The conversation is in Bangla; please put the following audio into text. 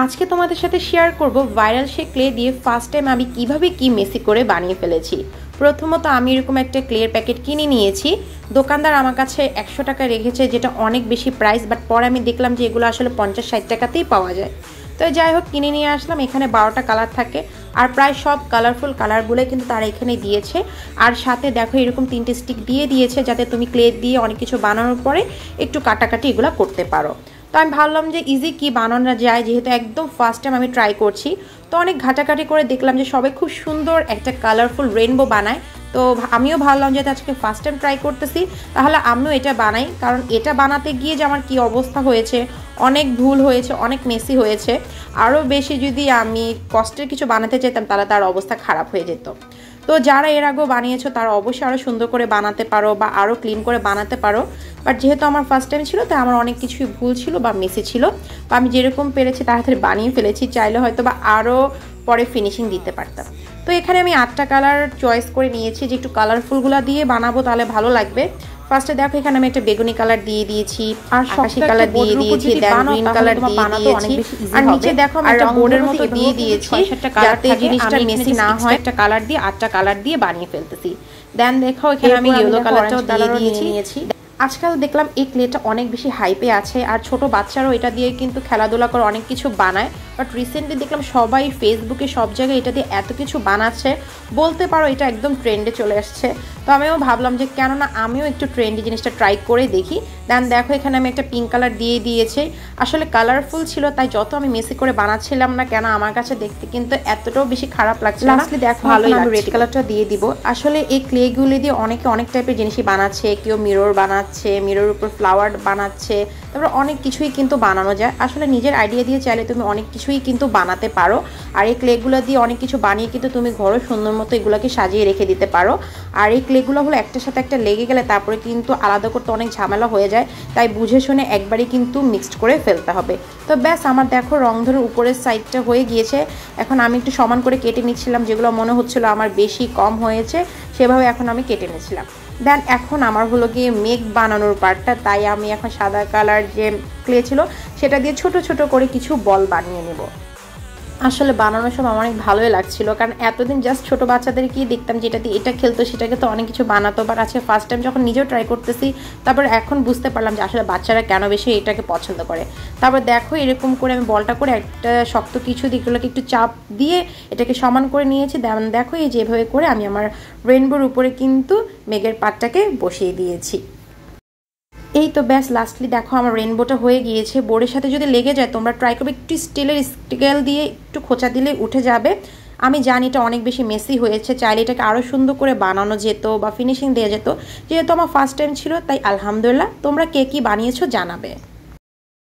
আজকে তোমাদের সাথে শেয়ার করব ভাইরাল সে ক্লে দিয়ে ফার্স্ট টাইম আমি কিভাবে কি মেসি করে বানিয়ে ফেলেছি। প্রথমত আমি এরকম একটা ক্লের প্যাকেট কিনে নিয়েছি। দোকানদার আমার কাছে 100 টাকা রেখেছে, যেটা অনেক বেশি প্রাইস, বাট পরে আমি দেখলাম যে এগুলো আসলে 50-60 টাকাতেই পাওয়া যায়। তো যাই হোক কিনে নিয়ে আসলাম। এখানে 12টা কালার থাকে আর প্রায় সব কালারফুল কালারগুলো কিন্তু তারা এখানে দিয়েছে। আর সাথে দেখো এরকম 3টে স্টিক দিয়ে দিয়েছে, যাতে তুমি ক্লে দিয়ে অনেক কিছু বানানোর পরে একটু কাটাকাটি এগুলো করতে পারো। তো আমি ভাবলাম যে ইজি কি বানানো যায়, যেহেতু একদম ফার্স্ট টাইম আমি ট্রাই করছি। তো অনেক ঘাটাঘাটি করে দেখলাম যে সবাই খুব সুন্দর একটা কালারফুল রেইনবো বানায়। তো আমিও ভাবলাম যে আজকে ফার্স্ট টাইম ট্রাই করতেছি, তাহলে আমিও এটা বানাই। কারণ এটা বানাতে গিয়ে যে আমার কী অবস্থা হয়েছে, অনেক ভুল হয়েছে, অনেক মেসি হয়েছে। আরও বেশি যদি আমি কষ্টের কিছু বানাতে চাইতাম তাহলে তার অবস্থা খারাপ হয়ে যেত। তো যারা এর আগেও বানিয়েছো তারা অবশ্যই আরও সুন্দর করে বানাতে পারো বা আরও ক্লিন করে বানাতে পারো। বাট যেহেতু আমার ফার্স্ট টাইম ছিল তাই আমার অনেক কিছুই ভুল ছিল বা মেসি ছিল, বা আমি যেরকম পেরেছি তাড়াতাড়ি বানিয়ে ফেলেছি। চাইলে হয়তো বা আরও পরে ফিনিশিং দিতে পারতাম। তো এখানে আমি 8টা কালার চয়েস করে নিয়েছি, যে একটু কালারফুলগুলো দিয়ে বানাবো তাহলে ভালো লাগবে। ফার্স্টে দেখো এখানে আমি একটা বেগুনি কালার দিয়ে দিয়েছি, আর আকাশি কালার দিয়ে দিয়েছি, দেন গ্রিন কালার দিয়ে দিয়েছি, আর নিচে দেখো আমি একটা বোর্ডের মতো দিয়ে দিয়েছি যাতে জিনিসটা মেসি না হয়। একটা কালার দিয়ে 8টা কালার দিয়ে বানিয়ে ফেলতেছি। দেন দেখো এখানে আমি ইয়েলো কালারটাও দিয়ে নিয়েছি। আজকাল দেখলাম এই ক্লেটা অনেক বেশি হাইপে আছে, আর ছোট বাচ্চারাও এটা দিয়ে কিন্তু খেলাধুলা করে অনেক কিছু বানায়। বাট রিসেন্টলি দেখলাম সবাই ফেসবুকে সব জায়গায় এটা দিয়ে এত কিছু বানাচ্ছে, বলতে পারো এটা একদম ট্রেন্ডে চলে আসছে। তো আমিও ভাবলাম যে কেননা আমিও একটু ট্রেন্ডি জিনিসটা ট্রাই করে দেখি। দেন দেখো এখানে আমি একটা পিঙ্ক কালার দিয়ে দিয়েছি। আসলে কালারফুল ছিল তাই যত আমি মেসি করে বানাচ্ছিলাম না কেন, আমার কাছে দেখতে কিন্তু এতটাও বেশি খারাপ লাগছে না। লাস্টলি দেখো ভালোই লাগছে। রেড কালারটা দিয়ে দিব। আসলে এই ক্লেগুলি দিয়ে অনেকে অনেক টাইপের জিনিসই বানাচ্ছে, কেউ মিরর বানাচ্ছে, মিরর উপর ফ্লাওয়ার বানাচ্ছে, তারপর অনেক কিছুই কিন্তু বানানো যায়। আসলে নিজের আইডিয়া দিয়ে চাইলে তুমি অনেক কিছুই কিন্তু বানাতে পারো। আর এই ক্লেগুলো দিয়ে অনেক কিছু বানিয়ে কিন্তু তুমি ঘরও সুন্দর মতো এগুলোকে সাজিয়ে রেখে দিতে পারো। আর এই ক্লেগুলো হলো একটার সাথে একটা লেগে গেলে তারপরে কিন্তু আলাদা করতে অনেক ঝামেলা হয়ে যায়, তাই বুঝে শুনে একবারই কিন্তু মিক্সড করে ফেলতে হবে। তো ব্যাস আমার দেখো রং ধরে উপরের সাইডটা হয়ে গিয়েছে। এখন আমি একটু সমান করে কেটে নিচ্ছিলাম, যেগুলো মনে হচ্ছিল আমার বেশি কম হয়েছে সেভাবে এখন আমি কেটে নিচ্ছিলাম। দেন এখন আমার হলো গিয়ে মেঘ বানানোর পার্টটা, তাই আমি এখন সাদা কালার যে ক্লে ছিল সেটা দিয়ে ছোট ছোট করে কিছু বল বানিয়ে নেব। আসলে বানানোর সময় আমার অনেক ভালোই লাগছিল, কারণ এতদিন জাস্ট ছোটো বাচ্চাদেরকেই দেখতাম যেটা দিয়ে এটা খেলতো সেটাকে তো অনেক কিছু বানাতো। বাট আজকে ফার্স্ট টাইম যখন নিজেও ট্রাই করতেছি, তারপর এখন বুঝতে পারলাম যে আসলে বাচ্চারা কেন বেশি এটাকে পছন্দ করে। তারপর দেখো এরকম করে আমি বলটা করে একটা শক্ত কিছু দিকগুলোকে একটু চাপ দিয়ে এটাকে সমান করে নিয়েছি। দেখো এই যেভাবে করে আমি আমার রেইনবোর উপরে কিন্তু মেঘের পাটটাকে বসিয়ে দিয়েছি। এই তো ব্যাস লাস্টলি দেখো আমার রেইনবোটা হয়ে গিয়েছে। বোর্ডের সাথে যদি লেগে যায় তোমরা ট্রাই করবে একটু স্টিলের স্কেল দিয়ে একটু খোঁচা দিলে উঠে যাবে। আমি জানি এটা অনেক বেশি মেসি হয়েছে, চাইলে এটাকে আরও সুন্দর করে বানানো যেত বা ফিনিশিং দেওয়া যেত। যেহেতু আমার ফার্স্ট টাইম ছিল তাই আলহামদুলিল্লাহ। তোমরা কে কী বানিয়েছো জানাবে।